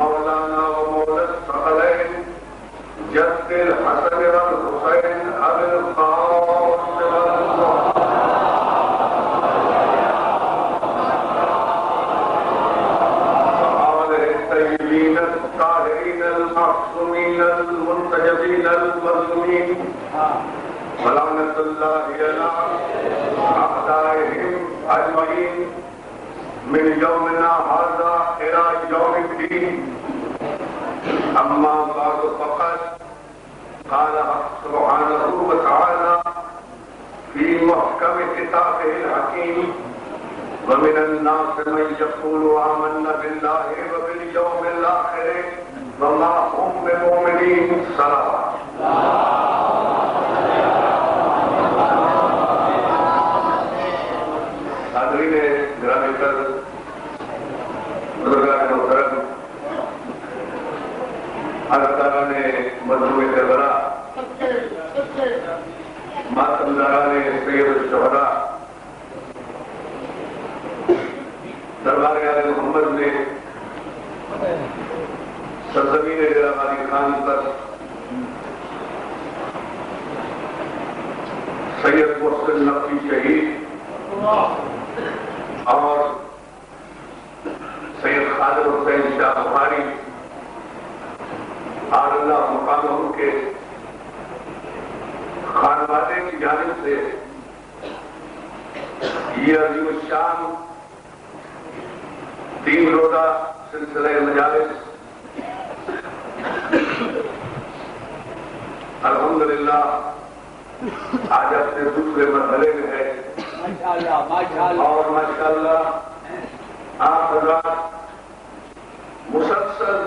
مولانا ومولا الثقلين جد الحسن والحسين أبي القاسم آله الطيبين الطاهرين المعصومين المنتجبين المظلومين ولعنة الله على أعدائهم أجمعين من يومنا هذا إلى يوم الدين. أما بعد فقد قال سبحانه وتعالى في محكم كتابه الحكيم ومن الناس من يقول آمنا بالله وباليوم الآخر وما هم بمؤمنين. صلوات. حاضرین گرامی قدر، بزرگان محترم، اللہ تعالیٰ نے مظلوم کربلا، ماتمداران سید الشہداء، دربار آل محمد نے سرزمین ڈیرہ غازی خان پر سید محسن نقوی شہید اور سید خالد حسین شاہ بخاری اور اللہ مقامہ کے خانوادے کی جانب سے یہ عظیم الشان 3 روزہ سلسلہ مجالس الحمدللہ آج اپنے دوسرے مرحلے میں ہے اور ماشاءاللہ آپ حضرات مسلسل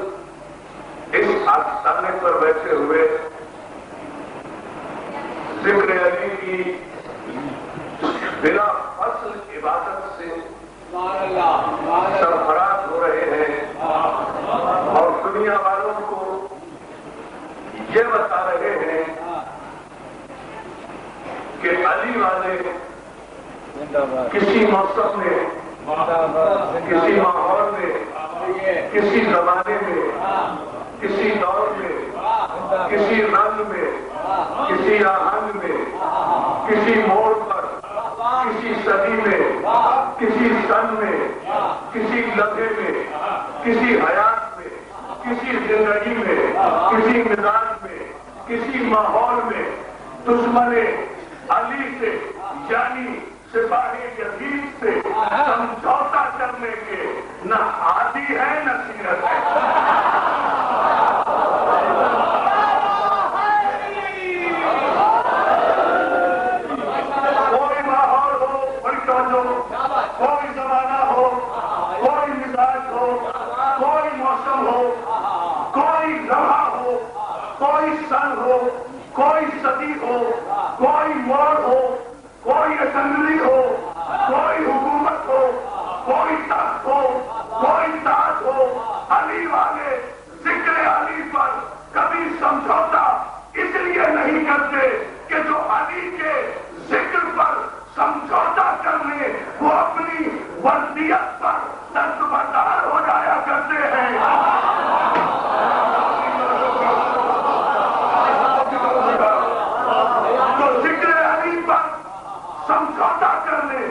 اس آستانے پر بیٹھے ہوئے ذکر علی کی بلا فصل عبادت سے سرفراز ہو رہے ہیں اور دنیا والوں کو یہ بتا رہے ہیں کہ علی والے کسی موسم میں، کسی ماحول میں، کسی زمانے میں، کسی دور میں، کسی رنگ میں، کسی آہنگ میں، کسی موڑ پر، کسی صدی میں، کسی سن میں، کسی لمحے میں، کسی حیات میں، کسی زندگی میں، کسی مزاج میں، کسی ماحول میں دشمن علی سے یعنی سپاہی یزید سے سمجھوتا کرنے کے نہ عادی ہے نہ سیرت ہے. کوئی ماحول ہو، بڑی توجہ، کوئی زمانہ ہو، کوئی مزاج ہو، کوئی موسم ہو، کوئی لمحہ ہو، کوئی سن ہو، کوئی صدی ہو، کوئی موڑ ہو، کوئی اسمبلی ہو، کوئی حکومت ہو، کوئی تخت ہو، کوئی تاج ہو، علی والے ذکر علی پر کبھی سمجھوتا اس لیے نہیں کرتے کہ جو علی کے ذکر پر سمجھوتا کرنے وہ اپنی وردیت پر دستبردار ہو جایا کرتے ہیں. سمجھوتا کرنے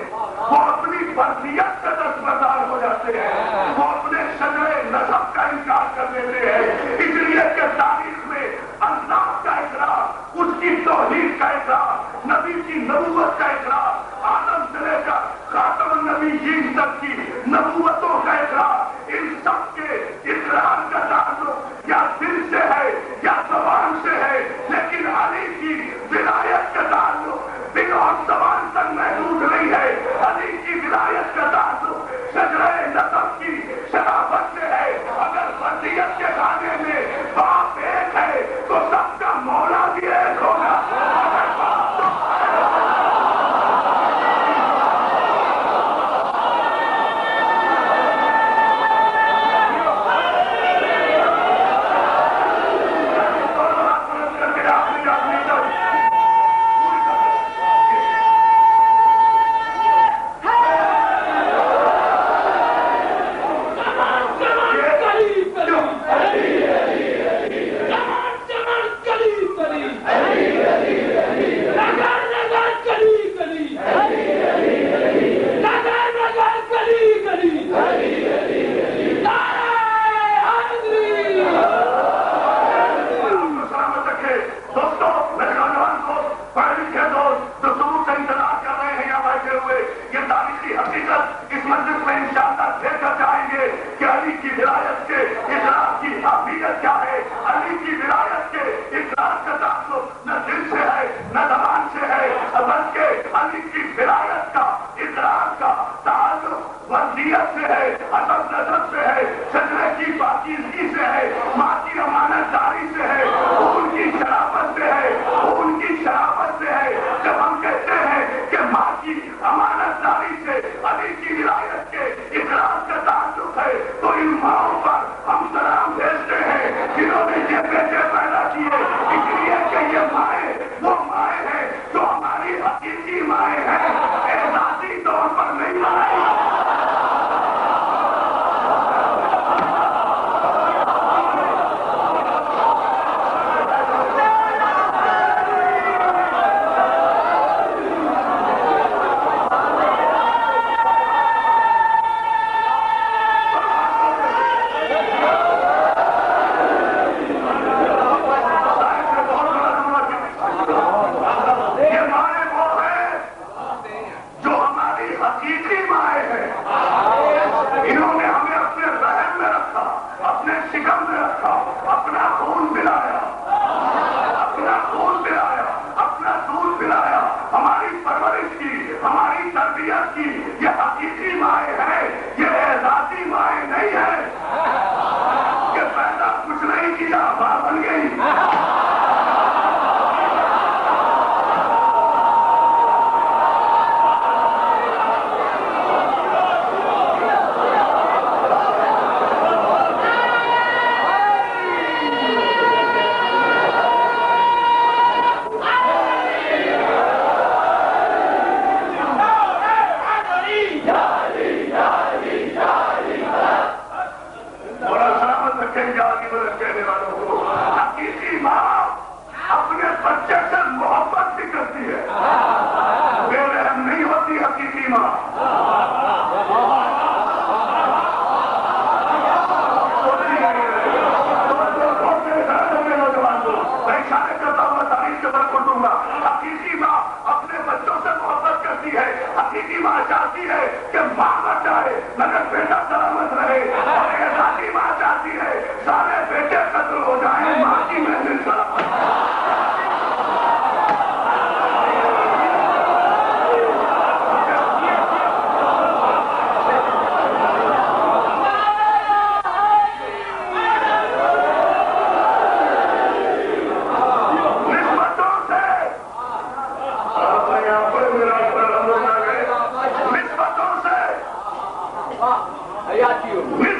وہ اپنی فردیت کا دستبردار ہو جاتے ہیں، وہ اپنے شجرے نسب کا انکار کر دیتے ہیں. اس لیے کہ تاریخ میں اللہ کا اقرار، اس کی توحید کا اقرار، نبی کی نبوت کا اقرار، آدم سے لے کر خاتم النبیین تک کی نبوتوں کا اقرار، ان سب کے اقرار کا تعلق یا دل سے ہے یا زبان سے ہے، لیکن علی کی ولایت کا تعلق دل اور زبان تک محدود نہیں ہے. علی کی ولایت کا تعلق شجرہ نسب کی شرافت سے ہے. اگر فردیت کے کھانے میں باپ ایک ہے تو سب کا مولا بھی ایک ہوگا.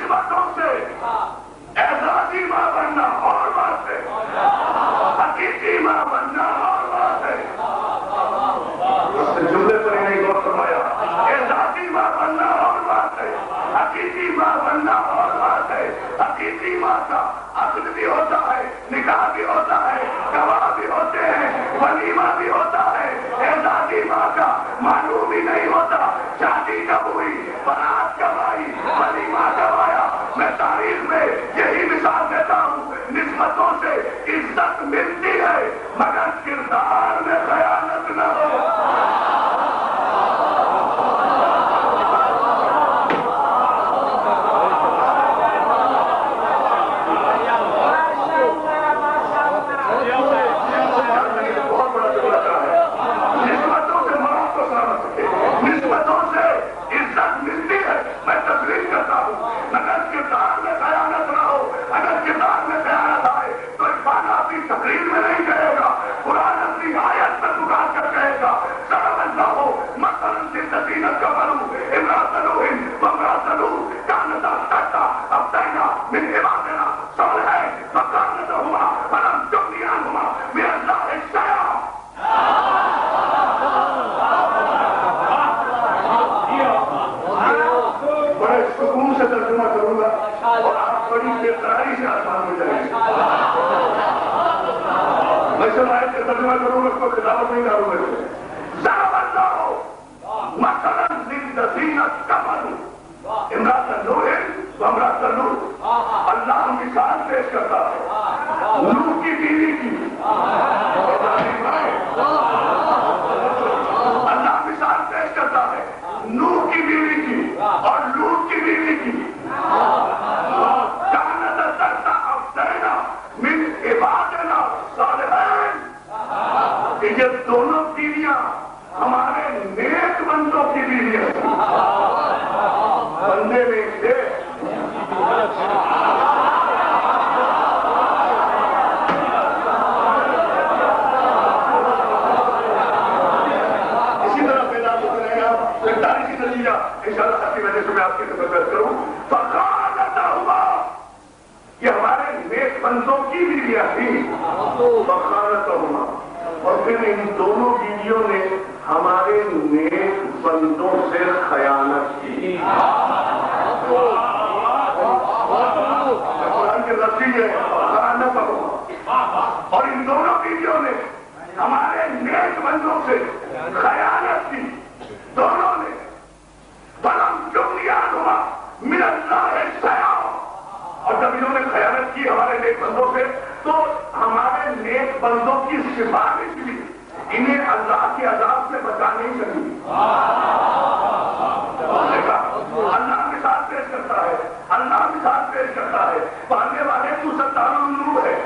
نسبتوں سے اعزازی ماں بننا اور بات ہے، حقیقی ماں بننا اور بات ہے۔ جملے پر انہیں غور فرمایا، اعزازی ماں بننا اور بات ہے، حقیقی ماں بننا اور بات ہے۔ حقیقی ماں کا عقد بھی ہوتا ہے، نکاح بھی ہوتا ہے، گواہ بھی ہوتے ہیں، ولیمہ بھی ہوتا ہے۔ اعزازی ماں کا معلوم ہی نہیں ہوتا شادی کب ہوئی، بارات کب آئی، ولیمہ کب آیا۔ میں تاریخ میں یہی مثال دیتا ہوں، نسبتوں سے عزت ملتی ہے مگر کردار میں خیانت نہ ہو۔ اللہ مثال پیش کرتا ہے نوح کی بیوی کی، اللہ مثال پیش کرتا ہے نوح کی بیوی کی اور لوط کی بیوی کی۔ کانت تحت عبدین من عبادنا الصالحین، کہ یہ دونوں بیویاں ہمارے نیک بندوں کی بیویاں تھیں۔ بندے میں تھے انشاءاللہ اسی وجہ سے میں آپ کی خدمت کروں۔ فخانتہما، یہ ہمارے نیک بندوں کی بیویاں تھیں۔ فخانتہما، اور پھر ان دونوں بیویوں نے ہمارے نیک بندوں سے خیانت کی۔ قرآن کے لفظ ہے فخانتہما، اور ان دونوں بیویوں نے ہمارے نیک بندوں سے خیانت کی۔ دونوں نے فلم جنیانہما من اللہ شیئا، اور جب انہوں نے خیانت کی ہمارے نیک بندوں سے تو ہمارے نیک بندوں کی سفارش بھی انہیں اللہ کے عذاب سے بچا نہیں سکی۔ اللہ مثال پیش کرتا ہے، اللہ مثال پیش کرتا ہے، پانے والے تو ستار النور ہے،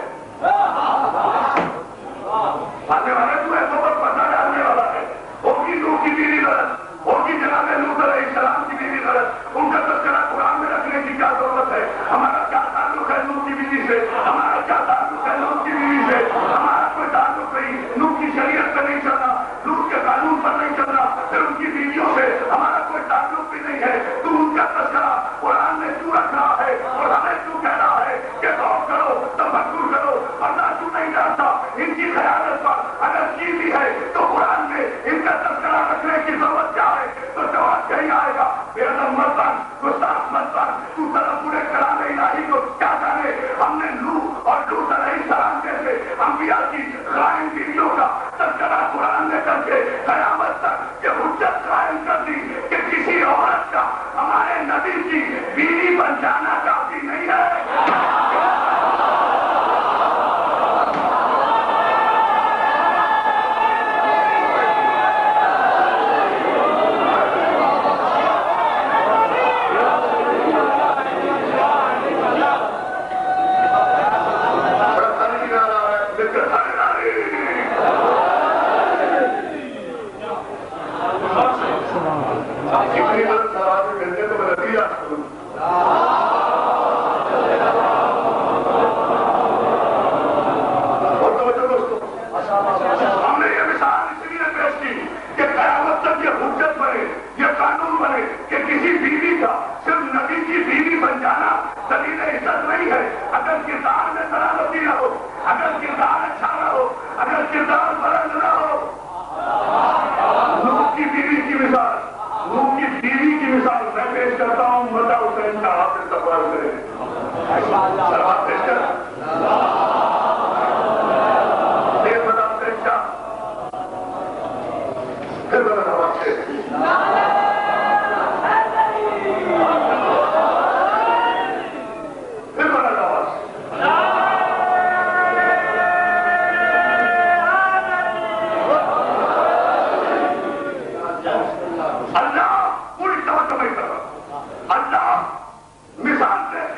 پانے والے تو ہے تو بس پتہ ڈالنے والا ہے۔ ہوگی نوح کی بیوی غلط، ہوگی جناب لوط علیہ السلام کی بیوی غلط، ان کا تذکرہ قرآن میں رکھنے کی کیا ضرورت ہے؟ ہمارا کیا تعلق ہے نوح کی بیوی سے؟ ہمارا کیا تعلق ہے لوط کی بیوی سے؟ ہمارا کوئی تعلق نہیں، نوح کی شریعت پہ نہیں چلنا، لوط کے قانون پر نہیں چلنا، پھر ان کی بیویوں سے ہمارا کوئی تعلق بھی نہیں ہے۔ تو ان کا تذکرہ قرآن میں کیوں رکھ رہا ہے اور ہمیں کیوں کہہ رہا ہے کہ غور کرو، تفکر کرو؟ اللہ کیوں نہیں جانتا ان کی خیانت پر اگر کی بھی ہے تو قرآن میں ان کا تذکرہ رکھنے کی ضرورت کیا ہے؟ تو جواب یہی آئے گا، بے ادب مت بن، گستاخ مت بن، تو طرف پورے کلام الہی کو کیا جانے؟ ہم نے نوح اور لوط علیہ السلام جیسے انبیاء کی قائم بیویوں کا تذکرہ قرآن میں کر کے قیامت تک یہ حجت قائم کر دی کہ کسی عورت کا ہمارے نبی کی بیوی بن جانا کافی نہیں ہے۔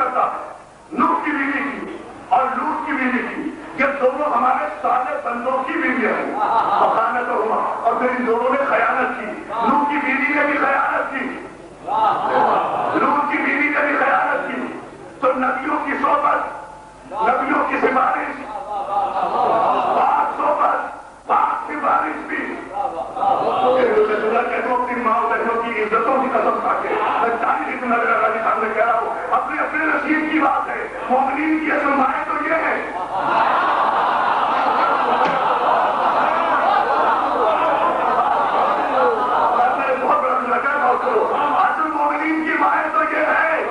کرتا ہے، نوح کی بیوی کی اور لوط کی بیوی کی، یہ دونوں ہمارے صالح بندوں کی بیوی ہیں، خیانت ہوا، اور پھر ان دونوں نے خیانت کی، نوح کی بیوی نے بھی خیانت کی، لوط کی بیوی نے بھی خیانت کی، تو نبیوں کی صحبت، نبیوں کی سفارش، پاک صحبت، پاک سفارش بھی، کہتا ہوں اپنی ماں بہنوں کی عزتوں کی قسم کھا کے میں تاریخ نظر اللہ کے سامنے کہہ رہا ہوں، اپنے اپنے نصیب کی بات ہے، مومنین کی اصل تو یہ ہے۔ اصل مومنین کی مائیں تو یہ ہے،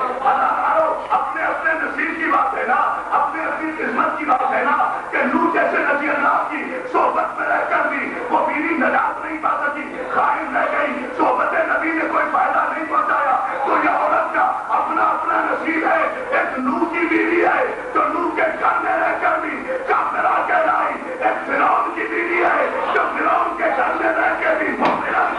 اپنے اپنے نصیب کی بات ہے نا، اپنے اپنی قسمت کی بات ہے نا، کہ نوح جیسے نبی اللہ کی صحبت میں رہ کر بھی وہ بیوی نجات نہیں پا سکی، قائم رہ گئی، صحبت نبی نے کوئی فائدہ نہیں پہنچایا، تو یہ عورت کا اپنا اپنا نصیب ہے۔ ایک نوح کی بیوی ہے جو نوح کے گھر میں رہ کر بھی کافرہ کہلائی، ایک فرعون کی بیوی ہے جو فرعون کے گھر میں رہ کے بھی مومنہ۔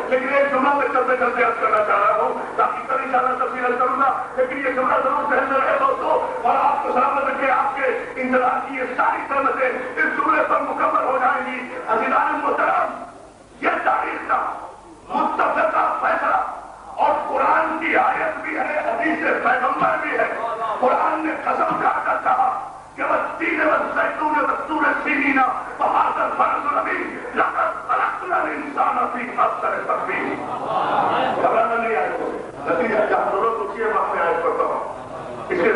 لیکن ایک جملہ میں چلتے چلتے عرض کرنا چاہ رہا ہوں تاکہ کل انشاءاللہ تفصیل کروں گا، لیکن یہ جملہ ضرور ذہن میں رہے دوستو، اور آپ کو سلامت رکھے، آپ کے انتظار کی یہ ساری سہمتیں اس جملے پر مکمل ہو جائیں گی۔ عزیزان محترم، یہ تاریخ کا متفقہ فیصلہ اور قرآن کی آیت بھی ہے، حدیث پیغمبر بھی ہے۔ قرآن نے قسم کھا کر کہا کہ والتین والزیتون والطور سینین وہذا البلد الامین لقد خلقنا الانسان فی احسن تقویم۔ گھبرانا نہیں آئے، نتیجہ جہاں ضرورت ہوتی ہے وہاں میں آیت پڑھتا ہوں۔ اس کے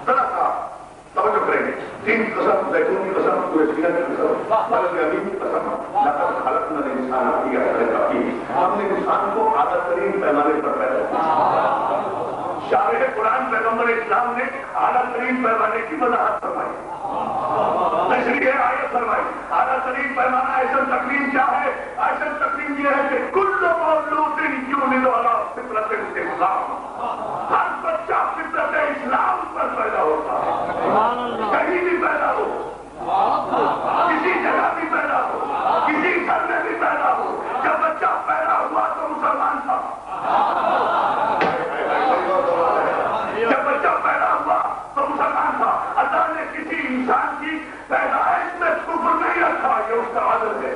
ذرا سا توجہ کریں گے، تین کی قسم، زیتون کی قسم، طور سینہ کی قسم، بلد الامین کی قسم، لقد خلقنا الانسان فی احسن تقویم۔ ہم نے انسان کو اعلیٰ ترین پیمانے پر پیدا کیا۔ شارح قرآن پیغمبر اسلام نے اعلیٰ ترین پیمانے کی وضاحت فرمائی، تشریح آیت فرمائی۔ اعلیٰ ترین پیمانہ ایسا تقویم کیا ہے؟ ایسا تقویم یہ ہے کہ کل مولود یولد علی فطرت الاسلام، ہر بچہ فطرت اسلام پر پیدا ہوتا ہے، کہیں بھی پیدا ہو، کسی جگہ بھی پیدا ہو، کسی گھر میں بھی پیدا ہو، جب بچہ پیدا ہوا تو مسلمان تھا، جب بچہ پیدا ہوا تو مسلمان تھا۔ اللہ نے کسی انسان کی پیدائش میں کفر نہیں رکھا، یہ اس کا عادت ہے۔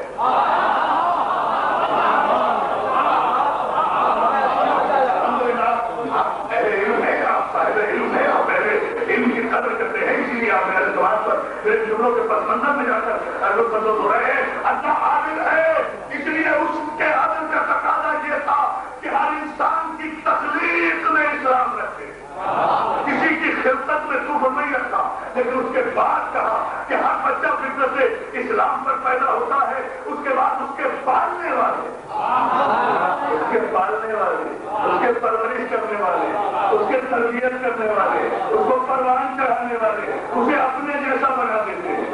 الحمدللہ آپ اہل علم ہیں، آپ صاحب علم ہیں، آپ اہل علم کی قدر کرتے ہیں، اسی لیے آپ میرے سوال پر میرے جملوں کے پس منظر میں جا کر لطف اندوز ہو رہے ہیں۔ اللہ عادل ہے، اس لیے اس کے عادل کا پالنے والے، اس کے پرورش کرنے والے، اس کے تربیت کرنے والے، اس کو پروان چڑھانے والے اسے اپنے جیسا بنا دیتے ہیں۔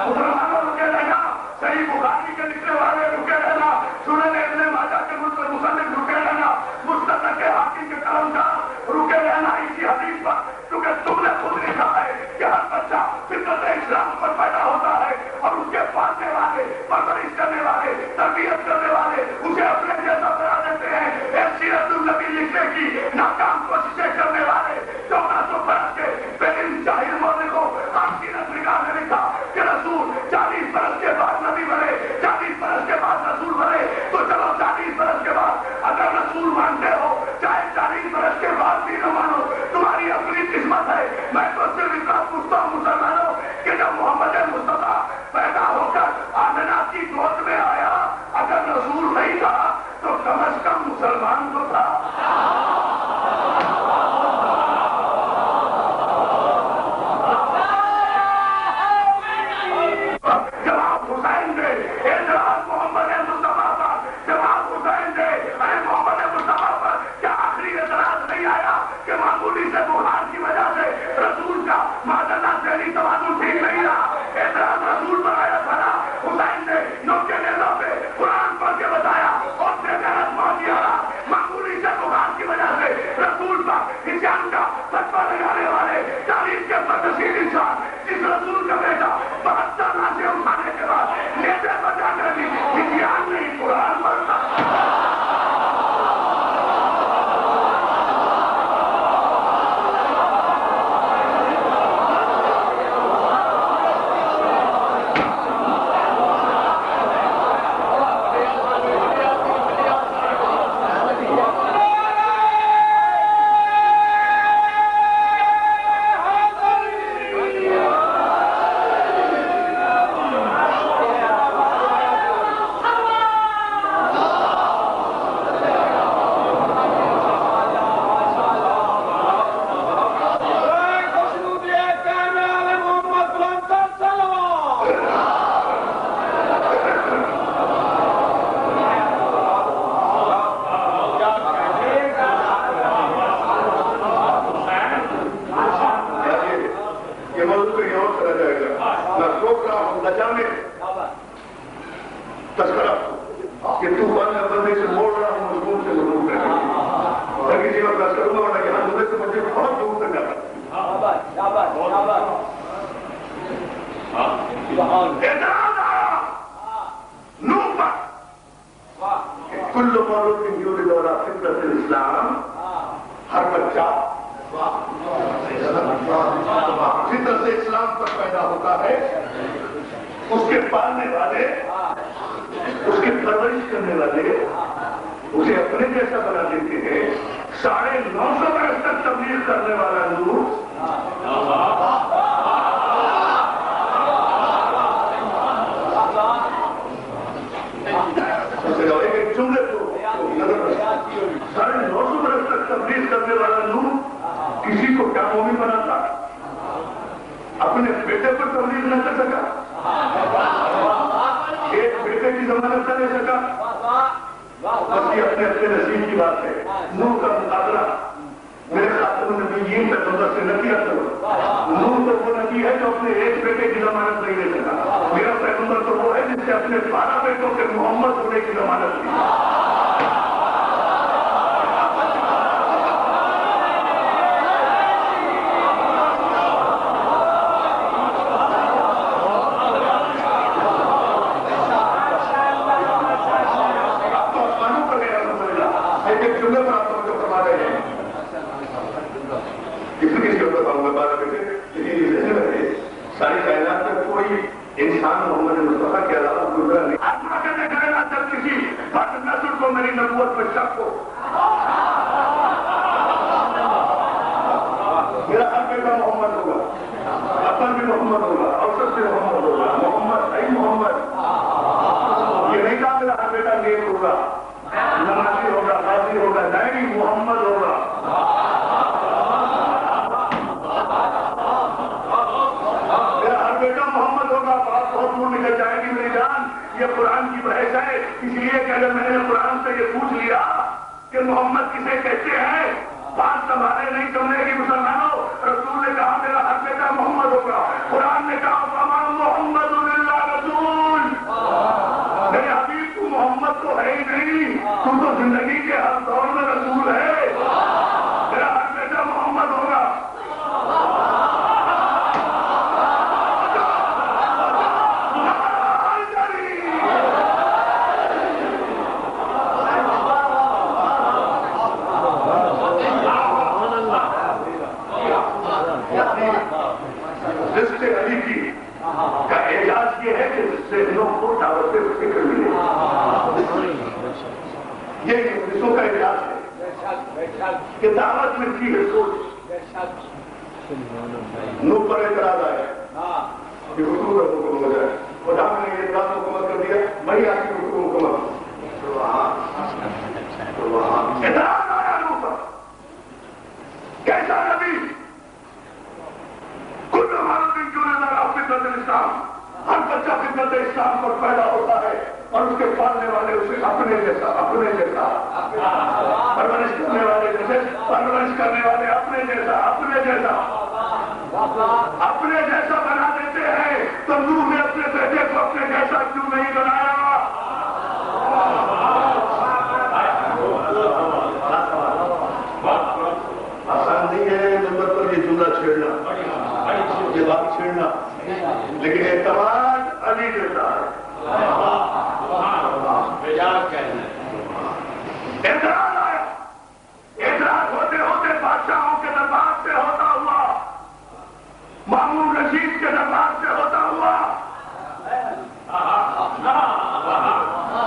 مسلمانوں رکے رہنا، صحیح بخاری کے لکھنے والے رکے رہنا، سنن ابن ماجہ کے مصنف رکے رہنا، مستدرک حاکم کے قلمکار رکے رہنا اسی حدیث پر، کیونکہ تم نے خود لکھا ہے کہ ہر بچہ فطرت اسلام پر پیدا ہوتا ہے اور اس کے پالنے والے، پرورش کرنے والے، تربیت کرنے والے اسے اپنے جیسا بنا دیتے ہیں۔ ایک سیرت النبی لکھنے کی ناکام کوششیں کرنے والے 1400 برس کے بے علم جاہل مورخوں آپ سیرت نگار نے لکھا کہ رسول 40 برس کے بعد نبی بنے، 40 برس کے بعد رسول بنے، تو چلو 40 برس کے بعد اگر رسول مانتے ہو چاہے 40 برس کے بعد بھی نہ مانو، تمہاری اپنی قسمت ہے۔ میں تو صرف اتنا پوچھتا ہوں مسلمانوں کہ جب محمد مصطفیٰ پیدا ہو کر آمنہ کی گود میں آیا، اگر رسول نہیں تھا تو کم از کم مسلمان تو تھا۔ جب آپ حسین دے اعتراض محمد مصطفیٰ پر، جب آپ حسین دے ارے محمد مصطفیٰ پر، کیا آخری اعتراض نہیں آیا کہ معمولی سے بخار کی وجہ سے رسول کا معذلہ ذہنی توازن ٹھیک نہیں رہا؟ اعتراض رسول پر آیا تھا نا۔ حسین نے نوکے نیزہ پہ قرآن پڑھ کے بتایا اور بے غیرت مان دیا نا۔ معمولی سے بخار کی وجہ سے رسول پر ہجان کا فتویٰ لگانے والے تاریخ کے بدنصیب انسان، جس رسول کا بیٹا 72 لاشیں اٹھانے کے بعد نیزے بجا کر بھی ہجان نہیں قرآن پڑھتا۔ ہر بچہ فطرت اسلام پر پیدا ہوتا ہے، اس کے پالنے والے، اس کی پرورش کرنے والے اسے اپنے جیسا بنا دیتے ہیں۔ 950 برس تک تبلیغ کرنے والا نور ایک جملے کو 950 برس تک تبلیغ کرنے والا نور کسی کو کیا مومن بناتا؟ اپنے بیٹے پر تبلیغ نہ کر سکا، ایک بیٹے کی ضمانت نہ لے سکا، بس یہ اپنے اپنے نصیب کی بات ہے۔ نور کا مقابلہ میرے خاتم النبیین پیغمبر سے نہ کیا کرو۔ نور تو وہ نبی ہے جو اپنے ایک بیٹے کی ضمانت نہیں لے سکا، میرا پیغمبر تو وہ ہے جس سے اپنے 12 بیٹوں کے محمد ہونے کی ضمانت لی۔ ساری کائنات میں کوئی انسان محمد مصطفیٰ کے علاوہ گزرا نہیں۔ آسما کہنے کرنا جب کسی بد نسل کو میری نبوت پر شک ہو، میرا ہر بیٹا محمد ہوگا، اپن بھی محمد ہوگا، اوسط بھی محمد ہوگا، محمد ہے محمد۔ یہ نہیں کہا میرا ہر بیٹا نیک ہوگا، نمازی ہوگا، غازی ہوگا، نہیں، محمد ہوگا۔ بیٹا محمد ہوگا، بات بہت دور نکل جائے گی میری جان، یہ قرآن کی بحث ہے، اس لیے لیے کہ اگر میں نے قرآن سے یہ پوچھ لیا کہ محمد کسے کہتے ہیں، بات سنبھالے نہیں سمجھے گی مسلمانوں. رسول نے کہا میرا ہر بیٹا محمد ہوگا. قرآن نے کہا وما محمد الا رسول. میرے حبیب تو محمد تو ہے ہی نہیں، تو زندگی کے ہر دور میں رسول ہے. میرا ہر بیٹا محمد ہوگا. رشتے علی کی کا اعجاز یہ ہے کہ ذہنوں کو دعوت فکر ملے. یہ حصوں کا اعجاز ہے کہ دعوت ملتی ہے. سوچ نور پر اعتراض آیا کہ حضور حکم ہو جائے، خدا نے یہ بات حکومت کر دیا، وہی آپ کی حکومت. اعتراض آیا نور پر. کیسا نبی اسلام، ہر بچہ فطرت اسلام پر پیدا ہوتا ہے اور اس کے پالنے والے اسے اپنے جیسا پرورش کرنے والے جیسے پرورش کرنے والے اپنے جیسا بنا دیتے ہیں. تو نوح نے اپنے بیٹے کو اپنے جیسا کیوں نہیں بنایا؟ آسان نہیں ہے نمبر پر یہ جملہ چھیڑنا، یہ بات چھیڑنا، لیکن اعتماد علی دیتا ہے. اعتراض آیا. اعتراض ہوتے ہوتے بادشاہوں کے دربار سے ہوتا ہوا، مامون رشید کے دربار سے ہوتا ہوا،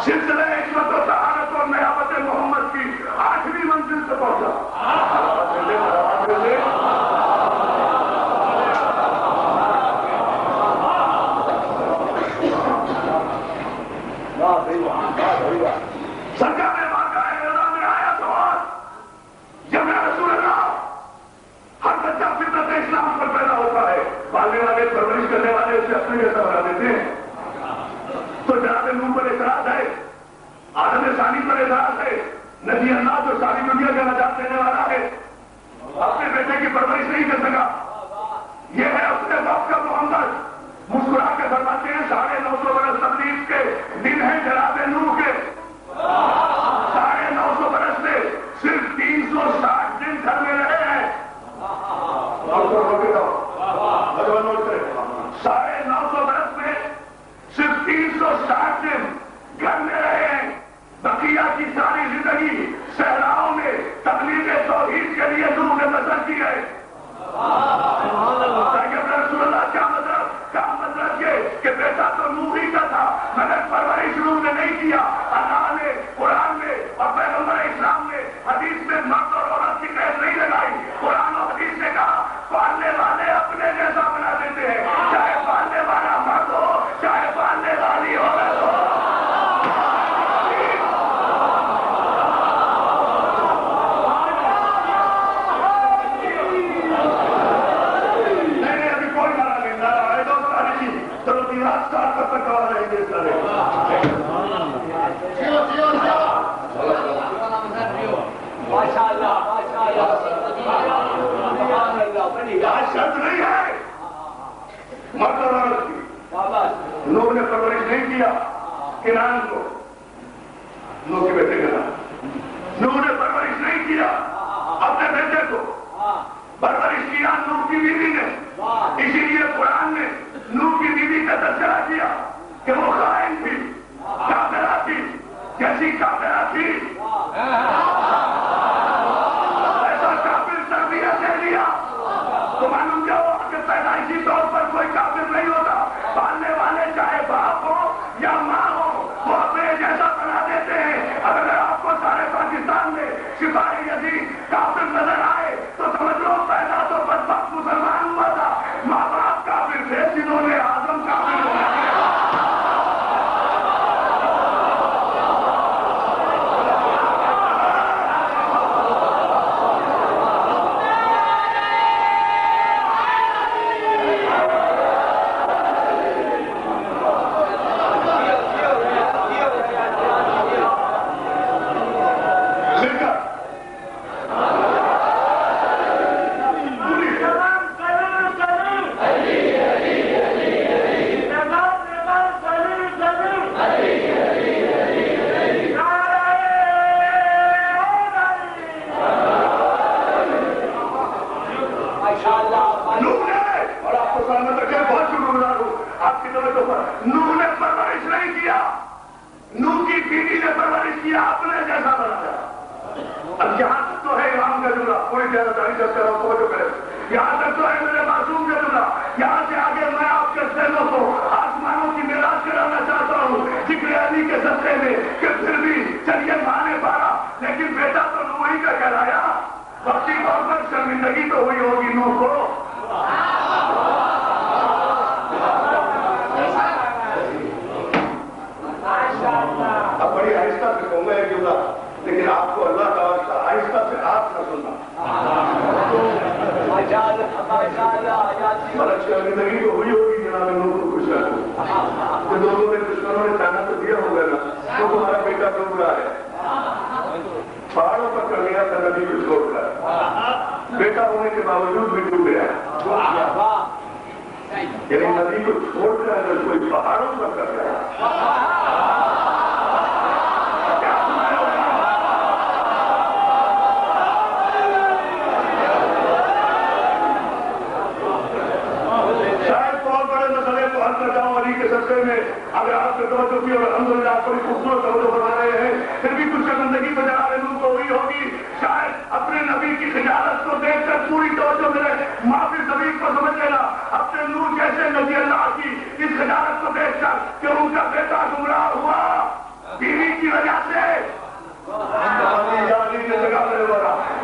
سلسلہ عصمت و طہارت اور نیابت محمد کی 8ویں منزل سے پہنچا. سرکار نے واقعہ میں آیا سوال، جب رسول اللہ ہر بچہ فطرت اسلام پر پیدا ہوتا ہے، پالنے والے پرورش کرنے والے اسے اپنے جیسا بنا دیتے ہیں. تو جناب نوح پر اعتراض ہے، آدم ثانی پر اعتراض ہے. نبی اللہ جو ساری دنیا کا نجات دینے والا ہے اپنے بیٹے کی پرورش نہیں کر سکا. یہ ہے اپنے باپ کا محمد. مسکرا کے فرماتے ہیں 950 برس تبلیغ کے دن ہیں جناب نوح کے. 950 برس میں صرف 360 دن گھر میں رہے ہیں. 950 برس میں صرف 360 دن گھر میں رہے ہیں. بقیہ کی ساری زندگی صحراؤں میں تبلیغ توحید کے لیے نوح نے بسر کی ہے. رسول اللہ کیا مطلب یہ کہ بیٹا تو نوح ہی کا تھا، مگر پرورش نوح نے نہیں کیا. اللہ نے قرآن میں اور پیغمبر اسلام نے حدیث میں مرد اور عورت کی قید نہیں لگائی. قرآن اور حدیث نے کہا پالنے والے اپنے جیسا بنا دیتے ہیں، چاہے پالنے والا مرد ہو چاہے پالنے والی عورت ہو. شرط نہیں ہے مرد اور عورت کی. نوح نے پرورش نہیں کیا کنان کو، نوح کے بیٹے کا نام. نوح نے پرورش نہیں کیا اپنے بیٹے کو، پرورش کیا نوح کی بیوی نے. اسی لیے قرآن نے نوح کی بیوی کا تذکرہ کیا کہ وہ خائن تھی، کافرہ تھی. کیسی کافرہ تھی؟ ایسا کافر تربیت دے دیا تو معلوم کیا ہوا کہ پیدائشی طور پر کوئی کافر نہیں ہوتا. پالنے والے چاہے باپ ہو یا ماں ہو وہ اپنے جیسا بنا دیتے ہیں. اگر آپ کو سارے پاکستان میں سپاہی یزید کافر نظر آئے تو سمجھ لو پیدا تو بدبخت مسلمان ہوا تھا. ماں باپ کافر تھے جنہوں نے آدم کافر بنا دیا. کرتے رہو. توجہ کریں. یہاں تک تو ہے میرے معصوم کے جملہ. یہاں سے آگے میں آپ کے ذہنوں کو آسمانوں کی معراج کرانا چاہتا ہوں ذکر علی کے صدقے میں کہ پھر بھی چلیے مانے پارا لیکن بیٹا تو نوح کا کہلایا. وقتی طور پر شرمندگی تو ہوئی ہوگی نوح کو. اب بڑی آہستہ سے کہوں گا ایک جملہ لیکن آپ کو اللہ کا واسطہ آہستہ سے آپ نہ سننا. شرمندگی تو ہوئی ہوگی جناب نوح کو خوش رکھو. لوگوں نے دشمنوں نے تانا تو دیا ہوگا نا تو تمہارا بیٹا ڈوب رہا ہے. پہاڑوں پر کر گیا تھا نبی کو چھوڑ کر. بیٹا ہونے کے باوجود بھی ڈوب گیا. یعنی نبی کو چھوڑ کر اگر کوئی پہاڑوں پر کر گیا میں اگر آپ سے توجہ کی اور الحمدللہ آپ بڑی خوبصورت توجہ فرما رہے ہیں پھر بھی کچھ شرمندگی بجا رہے لوگ کو ہوئی ہوگی. شاید اپنے نبی کی خجالت کو دیکھ کر پوری توجہ میرے معافی زمین کو سمجھ لینا. اپنے نور جیسے نبی اللہ کی اس خجالت کو دیکھ کر کہ ان کا بیٹا گمراہ ہوا بیوی کی وجہ سے.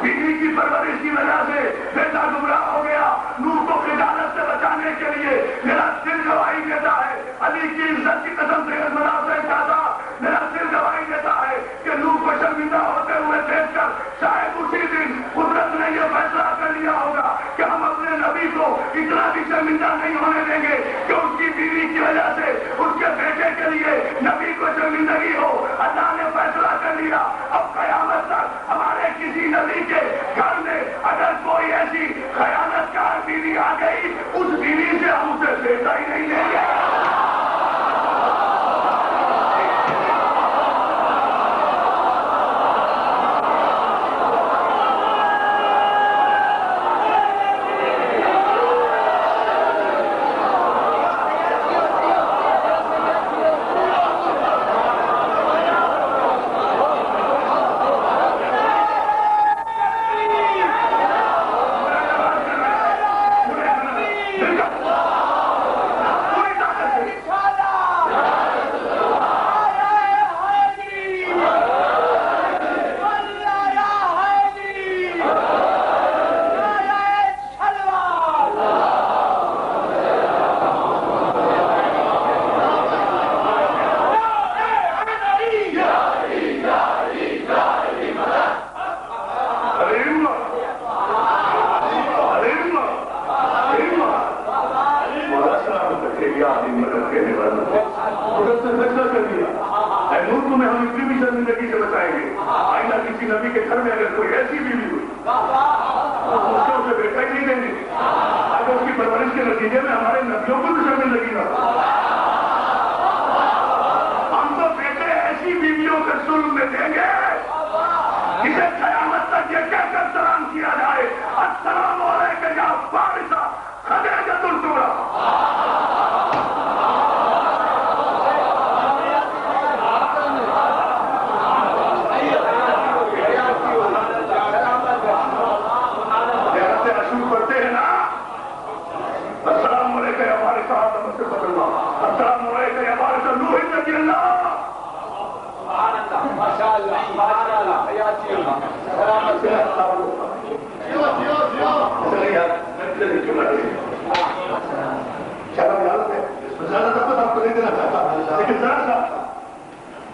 بیوی کی پرورش کی وجہ سے بیٹا گمراہ ہو گیا. نور کو خجالت سے بچانے کے لیے میرا دل گواہی دیتا ہے. علی کی عزت کی قسم سے کہتا میرا دل گواہی دیتا ہے کہ نور کو شرمندہ ہوتے ہوئے دیکھ کر شاید اسی دن قدرت نے یہ فیصلہ کر لیا ہوگا کہ ہم اپنے نبی کو اتنا بھی شرمندہ نہیں ہونے دیں گے کہ اس کی بیوی کی وجہ سے اس کے بیٹے کے لیے نبی کو شرمندگی ہو. اللہ نے فیصلہ کر لیا اب قیامت تک ہمارے کسی نبی کے گھر میں اگر کوئی ایسی خیانت کار بیوی آ گئی اس بیوی سے ہم اسے بیٹا ہی نہیں لیں گے.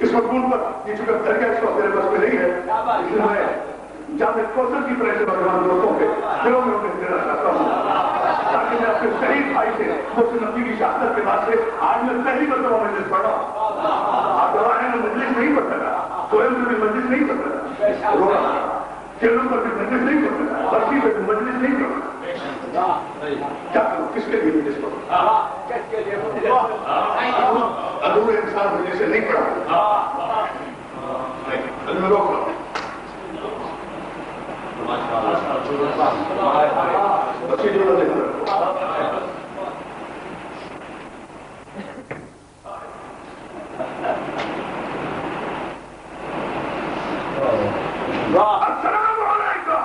اس مضمون پر یہ چونکہ درجہ اس وقت میرے پاس میں نہیں ہے اس لیے میں جامع کوثر کی طرح سے نوجوان دوستوں کے دلوں میں انہیں دینا چاہتا ہوں تاکہ میں اپنے شہید بھائی سے محسن نبی کی شہادت کے بعد سے آج میں پہلی مرتبہ مجلس پڑھ رہا ہوں. آپ گواہ ہیں میں مجلس نہیں پڑھ سکا سوئم میں بھی مجلس نہیں پڑھ سکا رو رہا چیلوں پر بھی مجلس نہیں پڑھ سکا برسی پہ بھی مجلس نہیں پڑھ سکا. کیا کروں کس کے لیے مجلس پڑھوں ادھور انسان مجلس سے نہیں پڑھا میں روک رہا ہوں. بچے جو نہیں السلام علیکم.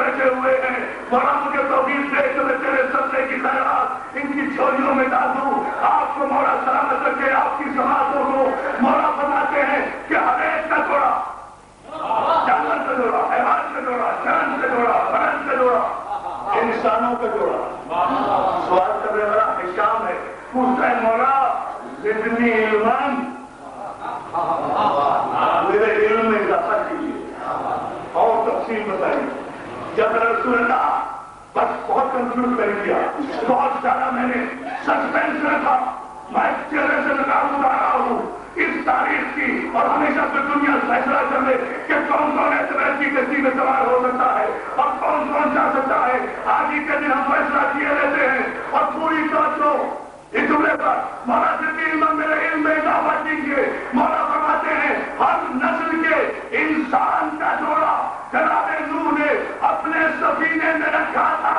بیٹھے ہوئے ہیں، مولا مجھے توفیق دے کہ میں تیرے صدقے کی خیرات ان کی جھولیوں میں ڈال دوں. آپ کو مولا سلامت رکھے، آپ کی جماعتوں کو. مولا فرماتے ہیں کہ ہر ایک کا جوڑا، جانور کا جوڑا، حیوان کا جوڑا، جان کا جوڑا، بدن کا جوڑا، انسانوں کا جوڑا. سوال کرنے والا ہشام ہے، پوچھتا ہے مولا زدنی علم، میرے علم میں اضافہ کیجیے اور تفصیل بتائیے. جب رسول اللہ بس بہت کنفیوز کر دیا، بہت زیادہ میں نے سسپینس رکھا. میں چہرے سے نکال اٹھا رہا ہوں اس تاریخ کی، اور ہمیشہ سے دنیا فیصلہ کر لے کہ کون کون اعتبار کی کشتی میں سوار ہو سکتا ہے اور کون کون جا سکتا ہے. آج ہی کے دن ہم فیصلہ کیے لیتے ہیں اور پوری توجہ اس جملے پر مولا سے علم میرے علم میں اضافہ کیجیے. مولا فرماتے ہیں ہر نسل کے انسان کا جوڑا جناب نوح نے اپنے سفینے میں رکھا تھا.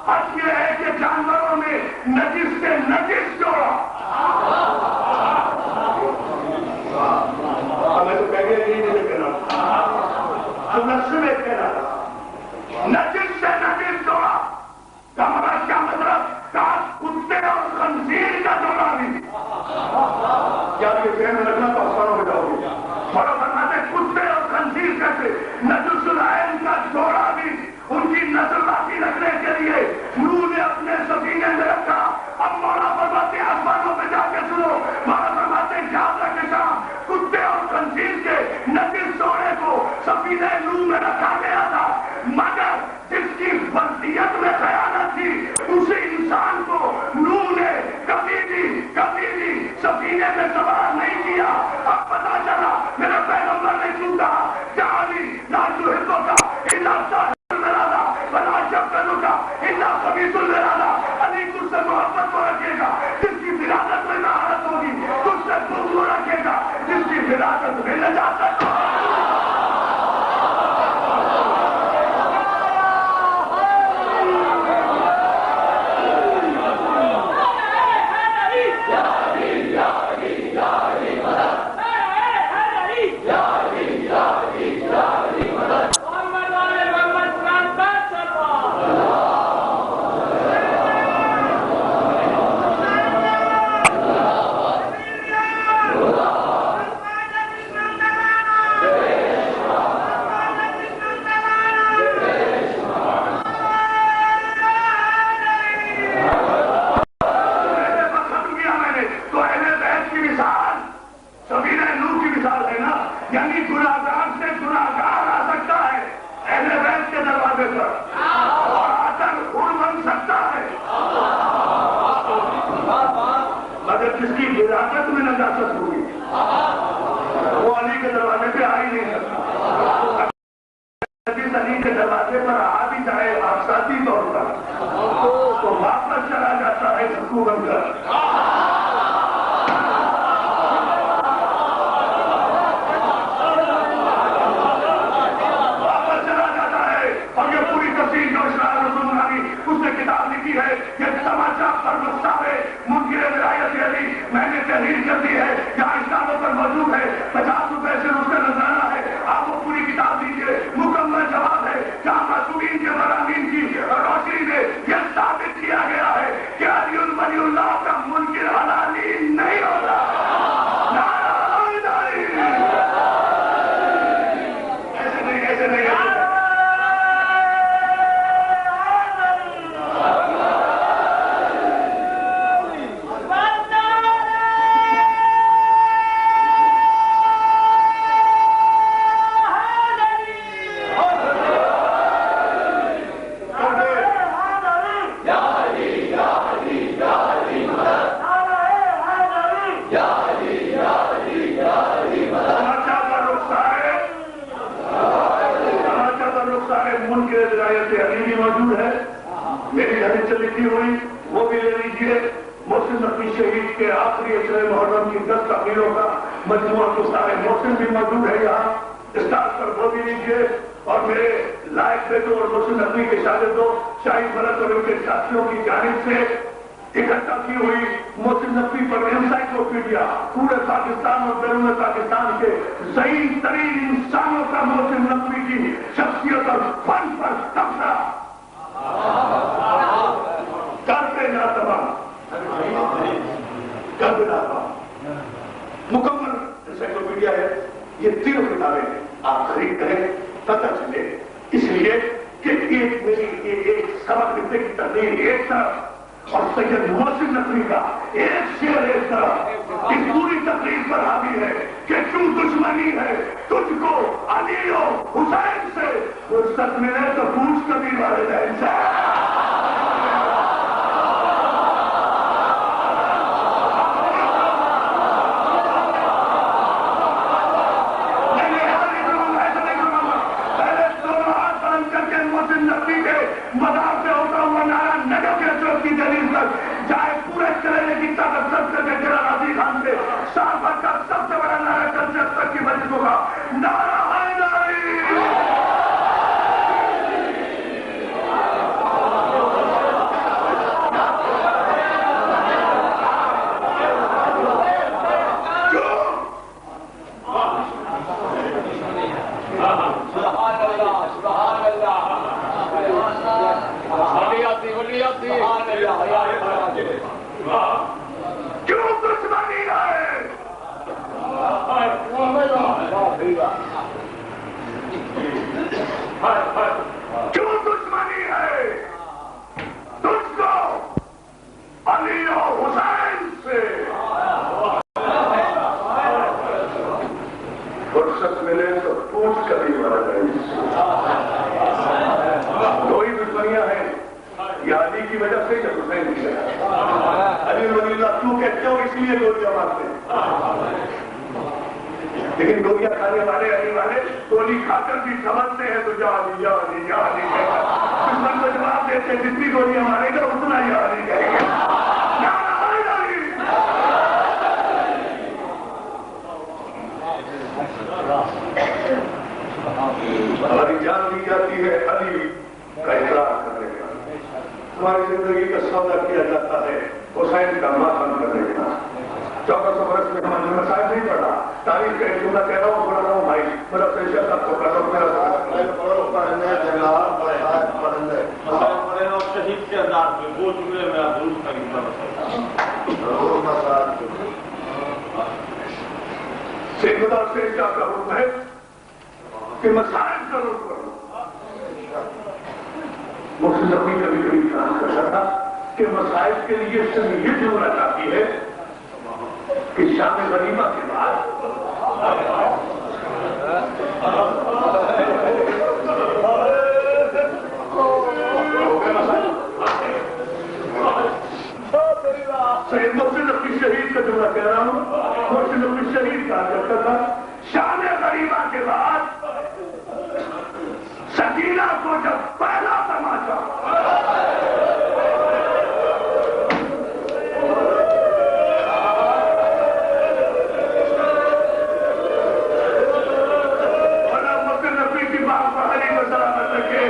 حق یہ ہے کہ جانوروں میں نجس سے نجس جوڑا. ہمیں تو کہہ گئے نہیں کہنا، تو نسل میں کہنا نجس سے نجس جوڑا. ہمارا کیا مطلب؟ کتے اور خنزیر کا جوڑا بھی. کیا یہ ذہن میں رکھنا تو آسان ہو جاؤ گے. اور فرماتے کتے اور خنزیر کیسے؟ نجس العین کا جوڑا بھی ان کی نسل باقی رکھنے کے لیے نوح نے اپنے سفینے میں رکھا. اب مولا فرماتے آسمانوں پہ جا کے سنو، مولا فرماتے یاد رکھے شام کتے اور خنزیر کے نجس جوڑے کو سفینے نوح میں رکھا گیا تھا، مگر جس کی وصیت میں خیانت تھی اسی انسان کو نوح نے کبھی بھی سفینے میں سوار نہیں کیا. اب پتا چلا میرا پیغمبر نے کیوں کہا جعلی لا تحبو کا الا صاحب الارادہ ولا شبکلو کا الا خبیث الارادہ. علی تجھ سے محبت کو رکھے گا جس کی فراغت میں مہارت ہوگی، تجھ سے بغض کو رکھے گا جس کی فراغت میں نجاست ہوگی. مجموعہ تو سارے محسن بھی موجود ہے یہاں، اسٹاف پر وہ بھی لیجیے. اور میرے لائق بیٹوں اور محسن نقوی کے شاگردوں شاہد بھرت اور ان کے ساتھیوں کی جانب سے اکٹھا کی ہوئی محسن نقوی پر انسائکلوپیڈیا پورے پاکستان اور بیرون پاکستان کے ضعیف ترین انسانوں کا محسن نقوی کی شخصیت اور فن پر تبصرہ کرتے مکمل انسائکلوپیڈیا ہے. یہ تینوں کتابیں آپ خرید کریں پتہ چلے، اس لیے کہ ایک میری ایک سبق لکھنے کی تقریر ایک طرف اور سید محسن نقوی کا ایک شعر ایک طرف، اس پوری تقریر پر حاوی ہے کہ کیوں دشمنی ہے تجھ کو علی و حسین سے، فرصت ملے تو پوچھ کبھی والدین سے. مدار سے ہوتا ہوا نارا نگر کے چوک کی دلیل تک جائے پورے چلنے کی طاقت سب کر کے جنرل راضی خان سے سال بھر کا سب سے بڑا نعرہ جمشید تک کی مسجدوں کا نعرہ حیدری. کیوں دشمنی ہے؟ کیوں دشمنی ہے تجھ کو علی و حسین سے؟ فرصت ملے تو پوچھ کبھی والدین سے. کوئی دشمنیاں ہیں یہ علی کی وجہ سے یا حسین کی وجہ سے؟ علی رضی اللہ کیوں کہتے ہو؟ اس لیے گولیاں مارتے ہیں، لیکن گولیاں کھانے والے علی والے گولی کھا کر بھی سمجھتے ہیں تو یا علی یا علی یا علی کہہ کر دشمن کو جواب دیتے ہیں جتنی گولیاں مارے گا اتنا یا علی کہے گا. ہماری جان دی جاتی ہے علی کا اقرار کرنے کا، ہماری زندگی کا سودا کیا جاتا ہے حسین کا ماتم کرنے کا. 1400 برس میں ہم نے مسائل نہیں پڑھا، تاریخ کا ایک جملہ کہہ رہا ہوں، پڑھ رہا ہوں بھائی میرا پیشہ سب کو کر رہا ہوں میرا پڑھنے جناب پڑھنے پڑھنے اور شہید کے انداز میں وہ جملے میں آپ درست ضرور مسائل سیدنا حسین کا حکم ہے کہ مسائل ضرور پڑھو. محسن نقوی کبھی کبھی کام کرتا تھا کہ مسائل کے لیے صرف یہ جملہ چاہتی ہے کہ شام غنیمہ کے بعد سید محسن نقوی شہید کا جملہ کہہ رہا ہوں، محسن نقوی شہید کہا کرتا تھا شام غنیمہ کے بعد سکینہ کو جب پہلا تماچا محسن نقوی کی بات بحری میں سلامت رکھے.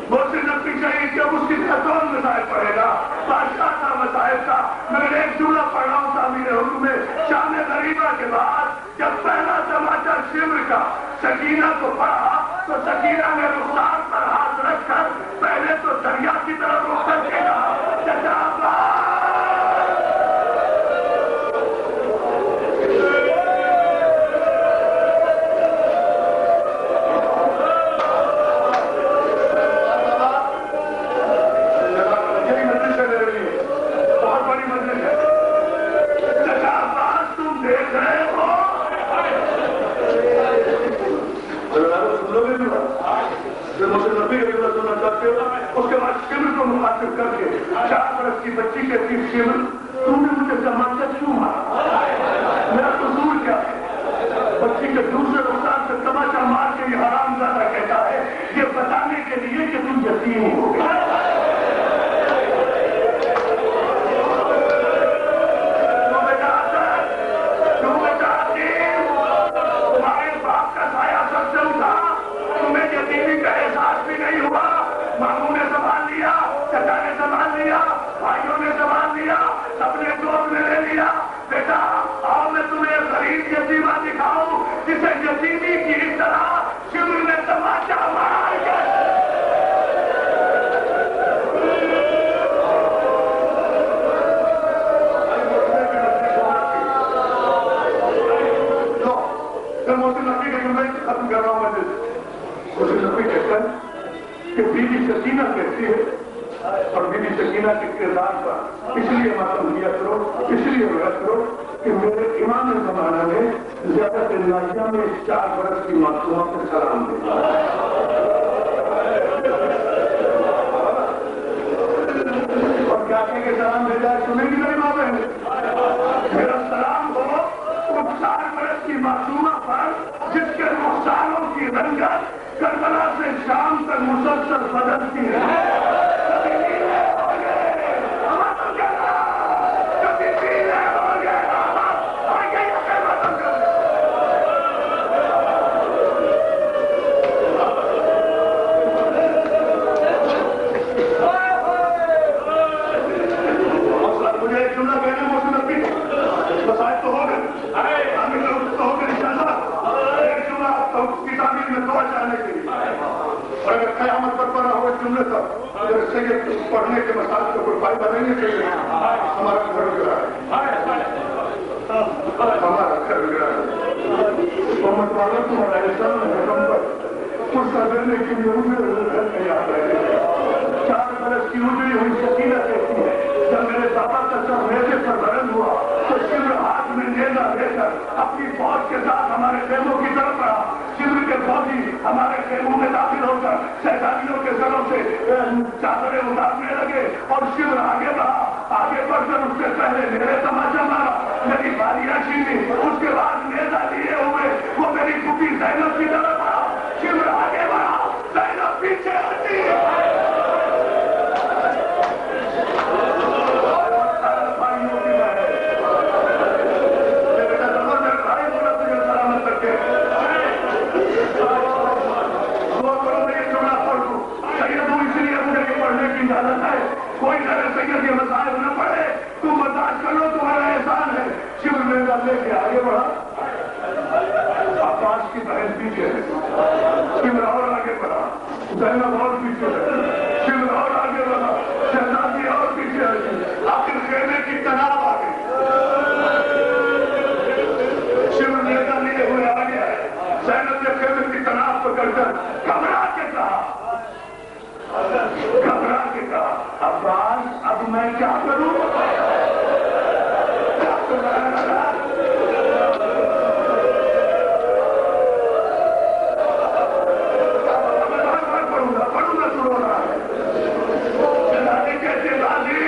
محسن نقوی شہید جب اس کی خطون مسائل پڑھے گا بادشاہ کا مسائل کا، میں ایک جملہ پڑھ رہا ہوں تعمیر حکم میں شام غریبہ کے بعد جب پہلا تماچا شمر کا سکینہ کو پڑھا تو سکینہ نے رخسار پر ہاتھ رکھ کر پہلے تو دریا کی طرف رخ کر کے کہا اس کے بعد شمر کو مخاطب کر کے 4 برس کی بچی کہتی شمر تم نے مجھے تماچا کیوں مارا؟ میرا قصور کیا ہے؟ بچی کے دوسرے رخسار سے تماچا مار کے یہ حرام زادہ کہتا ہے یہ بتانے کے لیے کہ تم یتیم ہو گئے. تمہارے باپ کا سایہ سب سے اٹھا، تمہیں یتیمی کا احساس بھی نہیں ہوا، ماموں نے سنبھال لیا کہ ہے کہ بیوی سکینہ کہتی ہے اور بیوی سکینہ کے کردار پر اس لیے ماتم کیا کرو، اس لیے رویا کرو کہ میرے امام زمانہ میں زیادہ دنیا میں 4 برس کی معصومہ کو سلام دے اور کیا کہ سلام بھیجا ہے، سنیں گی میری ماں بہن؟ میرا سلام ہو اس 4 برس کی معصومہ پر جس کے رخساروں کی رنگت کربلا سے شام تک مسلسل بدلتی ہے۔ اور اگر قیامت پر پڑا ہو اس جملے پر اگر سید پڑھنے کے مسائل کو کوئی فائدہ نہیں چاہیے، ہمارا گھر گرا ہے، ہمارا گھر گرا ہے۔ محمد والوں کو ہمارے سامنے پیغمبر پرسہ دینے کے لیے مجھے گھر میں یاد آئے 4 برس کی اجڑی ہوئی سکینہ کہتی ہے جب میرے پاپا کا سر نیزے پر بلند ہوا تو شمر ہاتھ میں نیزہ لے کر اپنی فوج کے ساتھ ہمارے خیموں کی طرف رہا۔ شمر کے فوجی ہمارے خیموں میں داخل ہو کر شیطانیوں کے سروں سے چادریں اتارنے لگے اور شمر آگے بڑھا، آگے بڑھ کر اس سے پہلے میرے تماچا مارا، میری بالیاں چھینی، اس کے بعد نیزہ لیے ہوئے وہ میری پھوپھی زینب کی طرف آیا۔ شمر آگے بڑھا، زینب پیچھے ہٹی۔ کوئی نئے سید کے مسائل نہ پڑے، تم برداشت کر لو، تمہارا احسان ہے۔ شمر نیزہ لے کے آگے بڑھا، عباس کی بہن پیچھے ہے، شمر اور آگے بڑھا، زینب اور پیچھے ہے، شمر اور آگے بڑھا، شہزادی اور پیچھے ہے، آخر خیمے کی تناب آ گئی۔ شمر نیزہ لیے ہوئے آگے آئے، زینب نے خیمے کی تناب پکڑ کر گھبرا کے کہا، عباس اب میں کیا کروں؟ پڑھوں گا تو رو رہا ہے۔ کہتے غازی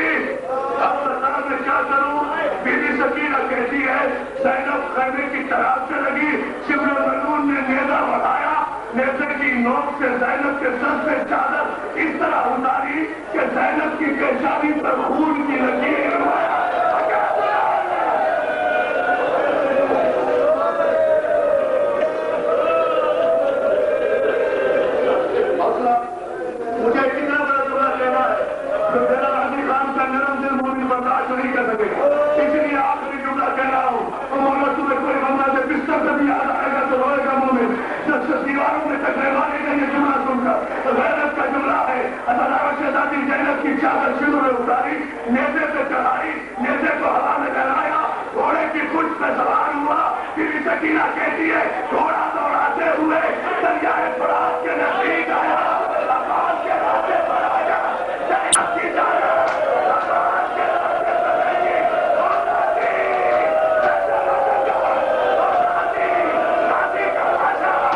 اب بتا میں کیا کروں؟ بیوی سکینہ کہتی ہے زینب خیمے کی طرف سے لگی، شمر ملعون نے نیزہ بڑھایا، نیزے کی نوک سے زینب کے سر سے چادر اس طرح اتاری کہ زینب کی پیشانی پر خون کی لکیر۔ مجھے کتنا بڑا جملہ کہنا ہے جو میرا غازی خان کا نرم دل مومن برداشت نہیں کر سکے، اس لیے آخری جملہ کہہ رہا ہوں۔ مولا تمہیں کوئی بندہ سے بستر سے بھی یاد آئے گا تو روئے گا مومن، جب سے دیواروں میں ٹکرے مارے گا یہ جملہ سن کر۔ غیرت کا جملہ ہے، اللہ شہزادی زینب کی چادر شمر نے اتاری، نیزے پہ چڑھائی، نیزے کو ہوا میں لہرایا، گھوڑے کی پشت پہ سوار ہوا۔ بیوی سکینہ کہتی ہے گھوڑا دوڑاتے ہوئے دریائے فرات کے نزدیک آیا، عباس کے راستے پر آیا، زینب کی چادر عباس کے راستے پر لگی، غازی کا بادشاہ۔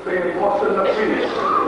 سید محسن نقوی